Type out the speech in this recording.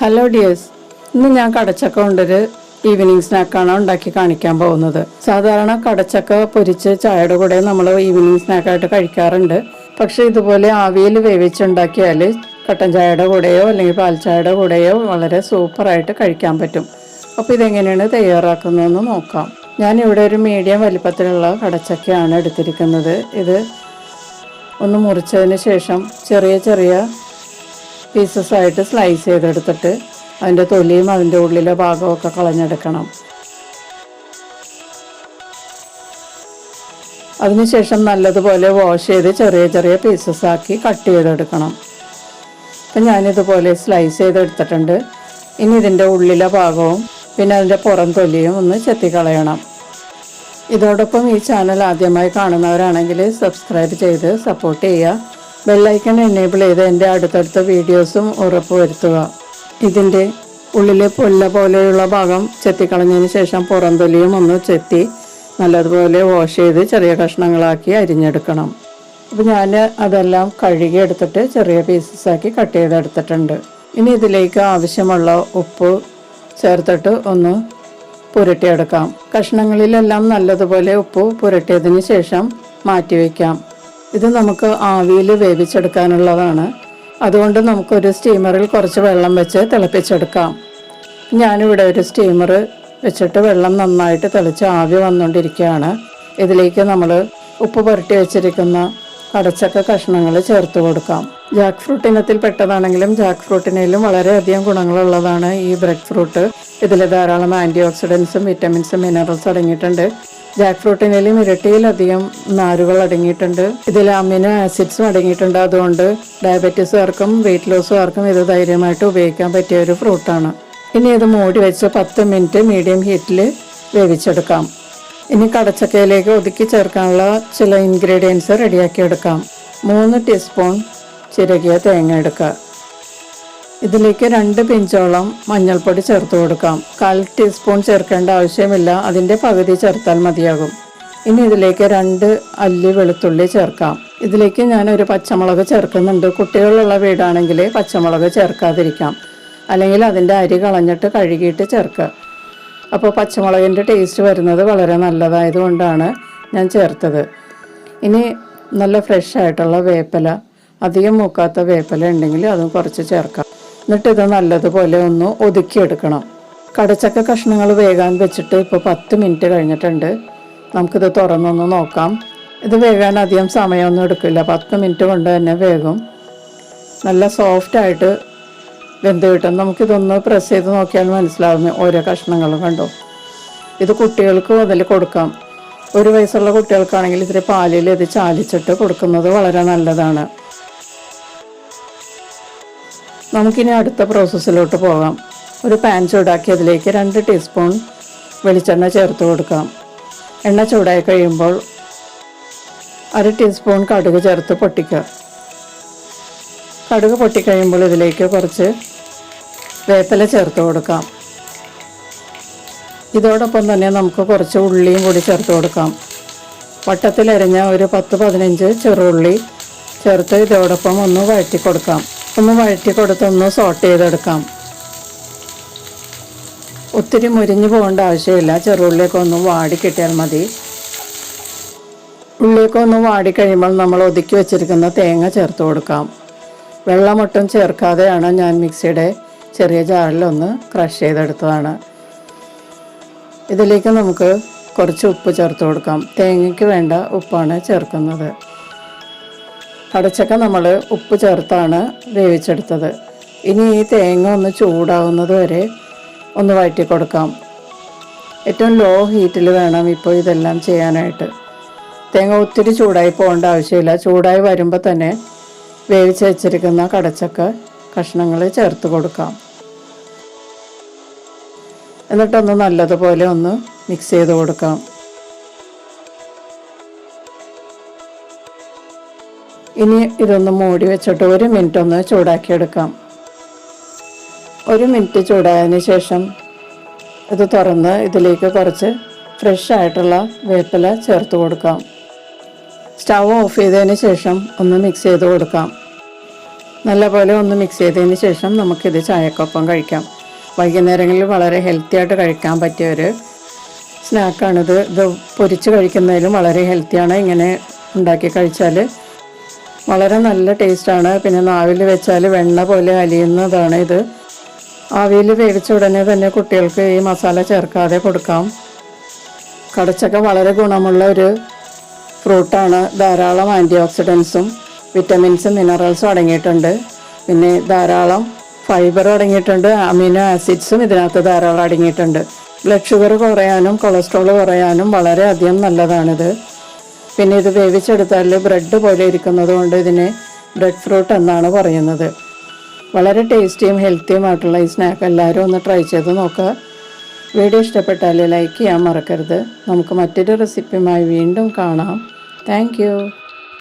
Hello dears, ഇന്ന് ഞാൻ കടച്ചക്ക കൊണ്ടൊരു ഈവനിങ് സ്നാക്കാണ് ഉണ്ടാക്കി കാണിക്കാൻ പോകുന്നത്. സാധാരണ കടച്ചക്ക പൊരിച്ച് ചായയുടെ കൂടെ നമ്മൾ ഈവനിങ് സ്നാക്കായിട്ട് കഴിക്കാറുണ്ട്. പക്ഷെ ഇതുപോലെ ആവിയിൽ വേവിച്ചുണ്ടാക്കിയാൽ കട്ടൻ ചായയുടെ കൂടെയോ അല്ലെങ്കിൽ പാൽ ചായയുടെ കൂടെയോ വളരെ സൂപ്പറായിട്ട് കഴിക്കാൻ പറ്റും. അപ്പോൾ ഇതെങ്ങനെയാണ് തയ്യാറാക്കുന്നതെന്ന് നോക്കാം. ഞാനിവിടെ ഒരു മീഡിയം വലിപ്പത്തിലുള്ള കടച്ചക്കയാണ് എടുത്തിരിക്കുന്നത്. ഇത് ഒന്ന് മുറിച്ചതിന് ശേഷം ചെറിയ ചെറിയ പീസസ് ആയിട്ട് സ്ലൈസ് ചെയ്തെടുത്തിട്ട് അതിൻ്റെ തൊലിയും അതിൻ്റെ ഉള്ളിലെ ഭാഗമൊക്കെ കളഞ്ഞെടുക്കണം. അതിനുശേഷം നല്ലതുപോലെ വാഷ് ചെയ്ത് ചെറിയ ചെറിയ പീസസ് ആക്കി കട്ട് ചെയ്തെടുക്കണം. അപ്പം ഞാനിതുപോലെ സ്ലൈസ് ചെയ്തെടുത്തിട്ടുണ്ട്. ഇനി ഇതിൻ്റെ ഉള്ളിലെ ഭാഗവും പിന്നെ അതിൻ്റെ പുറം തൊലിയും ഒന്ന് ചെത്തിക്കളയണം. ഇതോടൊപ്പം ഈ ചാനൽ ആദ്യമായി കാണുന്നവരാണെങ്കിൽ സബ്സ്ക്രൈബ് ചെയ്ത് സപ്പോർട്ട് ചെയ്യുക. ബെല്ലൈക്കൺ എനേബിൾ ചെയ്ത് എൻ്റെ അടുത്തടുത്ത വീഡിയോസും ഉറപ്പ് വരുത്തുക. ഇതിൻ്റെ ഉള്ളിലെ പൊല്ല പോലെയുള്ള ഭാഗം ചെത്തിക്കളഞ്ഞതിന് ശേഷം പുറം തൊലിയും ഒന്ന് ചെത്തി നല്ലതുപോലെ വാഷ് ചെയ്ത് ചെറിയ കഷ്ണങ്ങളാക്കി അരിഞ്ഞെടുക്കണം. അപ്പോൾ ഞാൻ അതെല്ലാം കഴുകി എടുത്തിട്ട് ചെറിയ പീസസാക്കി കട്ട് ചെയ്തെടുത്തിട്ടുണ്ട്. ഇനി ഇതിലേക്ക് ആവശ്യമുള്ള ഉപ്പ് ചേർത്തിട്ട് ഒന്ന് പുരട്ടിയെടുക്കാം. കഷ്ണങ്ങളിലെല്ലാം നല്ലതുപോലെ ഉപ്പ് പുരട്ടിയതിന് ശേഷം മാറ്റി വയ്ക്കാം. ഇത് നമുക്ക് ആവിയിൽ വേവിച്ചെടുക്കാനുള്ളതാണ്. അതുകൊണ്ട് നമുക്കൊരു സ്റ്റീമറിൽ കുറച്ച് വെള്ളം വെച്ച് തിളപ്പിച്ചെടുക്കാം. ഞാനിവിടെ ഒരു സ്റ്റീമർ വെച്ചിട്ട് വെള്ളം നന്നായിട്ട് തിളച്ച് ആവി വന്നുകൊണ്ടിരിക്കുകയാണ്. ഇതിലേക്ക് നമ്മൾ ഉപ്പ് പുരട്ടി വെച്ചിരിക്കുന്ന കടച്ചക്ക കഷ്ണങ്ങൾ ചേർത്ത് കൊടുക്കാം. ജാക്ക് ഫ്രൂട്ട് ഇനത്തിൽ പെട്ടതാണെങ്കിലും ജാക്ക് ഫ്രൂട്ടിനേലും വളരെയധികം ഗുണങ്ങളുള്ളതാണ് ഈ ബ്രെഡ് ഫ്രൂട്ട്. ഇതിൽ ധാരാളം ആൻറ്റി ഓക്സിഡൻസും വിറ്റമിൻസും മിനറൽസ് അടങ്ങിയിട്ടുണ്ട്. ജാക്ക് ഫ്രൂട്ടിനേലും ഇരട്ടിയിലധികം നാരുകൾ അടങ്ങിയിട്ടുണ്ട്. ഇതിൽ അമിനോ ആസിഡ്സും അടങ്ങിയിട്ടുണ്ട്. അതുകൊണ്ട് ഡയബറ്റീസുകാർക്കും വെയിറ്റ് ലോസുകാർക്കും ഇത് ധൈര്യമായിട്ട് ഉപയോഗിക്കാൻ പറ്റിയ ഒരു ഫ്രൂട്ടാണ്. ഇനി ഇത് മൂടി വെച്ച് 10 മിനിറ്റ് മീഡിയം ഹീറ്റിൽ വേവിച്ചെടുക്കാം. ഇനി കടച്ചക്കയിലേക്ക് ഒതുക്കി ചേർക്കാനുള്ള ചില ഇൻഗ്രീഡിയൻസ് റെഡിയാക്കി എടുക്കാം. 3 ടീസ്പൂൺ ചിരകിയ തേങ്ങ എടുക്കുക. ഇതിലേക്ക് 2 പിഞ്ചോളം മഞ്ഞൾപ്പൊടി ചേർത്ത് കൊടുക്കാം. 1/4 ടീസ്പൂൺ ചേർക്കേണ്ട ആവശ്യമില്ല, അതിൻ്റെ പകുതി ചേർത്താൽ മതിയാകും. ഇനി ഇതിലേക്ക് 2 അല്ലി വെളുത്തുള്ളി ചേർക്കാം. ഇതിലേക്ക് ഞാനൊരു പച്ചമുളക് ചേർക്കുന്നുണ്ട്. കുട്ടികളുള്ള വീടാണെങ്കിൽ പച്ചമുളക് ചേർക്കാതിരിക്കാം, അല്ലെങ്കിൽ അതിൻ്റെ അരി കളഞ്ഞിട്ട് കഴുകിയിട്ട് ചേർക്കുക. അപ്പോൾ പച്ചമുളകിൻ്റെ ടേസ്റ്റ് വരുന്നത് വളരെ നല്ലതായതുകൊണ്ടാണ് ഞാൻ ചേർത്തത്. ഇനി നല്ല ഫ്രഷ് ആയിട്ടുള്ള വേപ്പില, അധികം മൂക്കാത്ത വേപ്പില ഉണ്ടെങ്കിൽ അതും കുറച്ച് ചേർക്കാം. എന്നിട്ട് ഇത് നല്ലതുപോലെ ഒന്ന് ഒതുക്കിയെടുക്കണം. കടച്ചക്ക കഷ്ണങ്ങൾ വേകാൻ വെച്ചിട്ട് ഇപ്പോൾ 10 മിനിറ്റ് കഴിഞ്ഞിട്ടുണ്ട്. നമുക്കിത് തുറന്നൊന്ന് നോക്കാം. ഇത് വേകാൻ അധികം സമയമൊന്നും എടുക്കില്ല, 10 മിനിറ്റ് കൊണ്ട് തന്നെ വേകും. നല്ല സോഫ്റ്റായിട്ട് വെന്ത് കിട്ടും. നമുക്കിതൊന്ന് പ്രസ് ചെയ്ത് നോക്കിയാൽ മനസ്സിലാവും ഓരോ കഷ്ണങ്ങളും. കണ്ടോ, ഇത് കുട്ടികൾക്ക് അതിൽ കൊടുക്കാം. 1 വയസ്സുള്ള കുട്ടികൾക്കാണെങ്കിൽ ഇത്തിരി പാലിൽ ഇത് ചാലിച്ചിട്ട് കൊടുക്കുന്നത് വളരെ നല്ലതാണ്. നമുക്കിനി അടുത്ത പ്രോസസ്സിലോട്ട് പോകാം. ഒരു പാൻ ചൂടാക്കി അതിലേക്ക് 2 ടീസ്പൂൺ വെളിച്ചെണ്ണ ചേർത്ത് കൊടുക്കാം. എണ്ണ ചൂടായി കഴിയുമ്പോൾ 1/2 ടീസ്പൂൺ കടുക് ചേർത്ത് പൊട്ടിക്കുക. കടുക് പൊട്ടിക്കഴിയുമ്പോൾ ഇതിലേക്ക് കുറച്ച് വേപ്പില ചേർത്ത് കൊടുക്കാം. ഇതോടൊപ്പം തന്നെ നമുക്ക് കുറച്ച് ഉള്ളിയും കൂടി ചേർത്ത് കൊടുക്കാം. വട്ടത്തിലരിഞ്ഞ ഒരു 10-15 ചെറുള്ളി ചേർത്ത് ഇതോടൊപ്പം ഒന്ന് വഴറ്റി കൊടുക്കാം. ഒന്ന് വഴറ്റി കൊടുത്തൊന്ന് സോട്ട് ചെയ്തെടുക്കാം. ഒത്തിരി മുരിഞ്ഞു പോകേണ്ട ആവശ്യമില്ല, ചെറുള്ളിയൊക്കെ ഒന്ന് വാടി കിട്ടിയാൽ മതി. ഉള്ളിയൊക്കെ ഒന്ന് വാടിക്കഴിയുമ്പോൾ നമ്മൾ ഒതുക്കി വെച്ചിരിക്കുന്ന തേങ്ങ ചേർത്ത് കൊടുക്കാം. വെള്ളമൊട്ടും ചേർക്കാതെയാണ് ഞാൻ മിക്സിയുടെ ചെറിയ ജാറിലൊന്ന് ക്രഷ് ചെയ്തെടുത്തതാണ്. ഇതിലേക്ക് നമുക്ക് കുറച്ച് ഉപ്പ് ചേർത്ത് കൊടുക്കാം. തേങ്ങയ്ക്ക് വേണ്ട ഉപ്പാണ് ചേർക്കുന്നത്. കടച്ചക്ക നമ്മൾ ഉപ്പ് ചേർത്താണ് വേവിച്ചെടുത്തത്. ഇനി ഈ തേങ്ങ ഒന്ന് ചൂടാവുന്നത് വരെ ഒന്ന് വഴറ്റി കൊടുക്കാം. ഏറ്റവും ലോ ഹീറ്റിൽ വേണം ഇപ്പോൾ ഇതെല്ലാം ചെയ്യാനായിട്ട്. തേങ്ങ ഒത്തിരി ചൂടായി പോകേണ്ട ആവശ്യമില്ല. ചൂടായി വരുമ്പോൾ തന്നെ വേവിച്ച് വെച്ചിരിക്കുന്ന കടച്ചക്ക കഷ്ണങ്ങൾ ചേർത്ത് കൊടുക്കാം. എന്നിട്ടൊന്ന് നല്ലതുപോലെ ഒന്ന് മിക്സ് ചെയ്ത് കൊടുക്കാം. ഇനി ഇതൊന്ന് മൂടി വെച്ചിട്ട് 1 മിനിറ്റ് ഒന്ന് ചൂടാക്കിയെടുക്കാം. 1 മിനിറ്റ് ചൂടായതിന് ശേഷം ഇത് തുറന്ന് ഇതിലേക്ക് കുറച്ച് ഫ്രഷ് ആയിട്ടുള്ള വേപ്പില ചേർത്ത് കൊടുക്കാം. സ്റ്റവ് ഓഫ് ചെയ്തതിന് ശേഷം ഒന്ന് മിക്സ് ചെയ്ത് കൊടുക്കാം. നല്ലപോലെ ഒന്ന് മിക്സ് ചെയ്തതിന് ശേഷം നമുക്കിത് ചായക്കൊപ്പം കഴിക്കാം. വൈകുന്നേരങ്ങളിൽ വളരെ ഹെൽത്തി ആയിട്ട് കഴിക്കാൻ പറ്റിയ ഒരു സ്നാക്കാണിത്. ഇത് പൊരിച്ച് കഴിക്കുന്നതിലും വളരെ ഹെൽത്തിയാണ്. ഇങ്ങനെ ഉണ്ടാക്കി കഴിച്ചാൽ വളരെ നല്ല ടേസ്റ്റാണ്. പിന്നെ നാവിൽ വെച്ചാൽ വെണ്ണ പോലെ അലിയുന്നതാണ് ഇത്. ആവിയിൽ വേവിച്ച ഉടനെ തന്നെ കുട്ടികൾക്ക് ഈ മസാല ചേർക്കാതെ കൊടുക്കാം. കടച്ചക്ക വളരെ ഗുണമുള്ള ഒരു ഫ്രൂട്ടാണ്. ധാരാളം ആൻറ്റി ഓക്സിഡൻസും വിറ്റമിൻസും മിനറൽസും അടങ്ങിയിട്ടുണ്ട്. പിന്നെ ധാരാളം ഫൈബറും അടങ്ങിയിട്ടുണ്ട്. അമിനോ ആസിഡ്സും ഇതിനകത്ത് ധാരാളം അടങ്ങിയിട്ടുണ്ട്. ബ്ലഡ് ഷുഗർ കുറയാനും കൊളസ്ട്രോൾ കുറയാനും വളരെയധികം നല്ലതാണിത്. പിന്നെ ഇത് വേവിച്ചെടുത്താൽ ബ്രെഡ് പോലെ ഇരിക്കുന്നത് കൊണ്ട് ഇതിനെ ബ്രെഡ് ഫ്രൂട്ട് എന്നാണ് പറയുന്നത്. വളരെ ടേസ്റ്റിയും ഹെൽത്തിയുമായിട്ടുള്ള ഈ സ്നാക്ക് എല്ലാവരും ഒന്ന് ട്രൈ ചെയ്ത് നോക്കുക. വീഡിയോ ഇഷ്ടപ്പെട്ടാൽ ലൈക്ക് ചെയ്യാൻ മറക്കരുത്. നമുക്ക് മറ്റൊരു റെസിപ്പിയുമായി വീണ്ടും കാണാം. താങ്ക്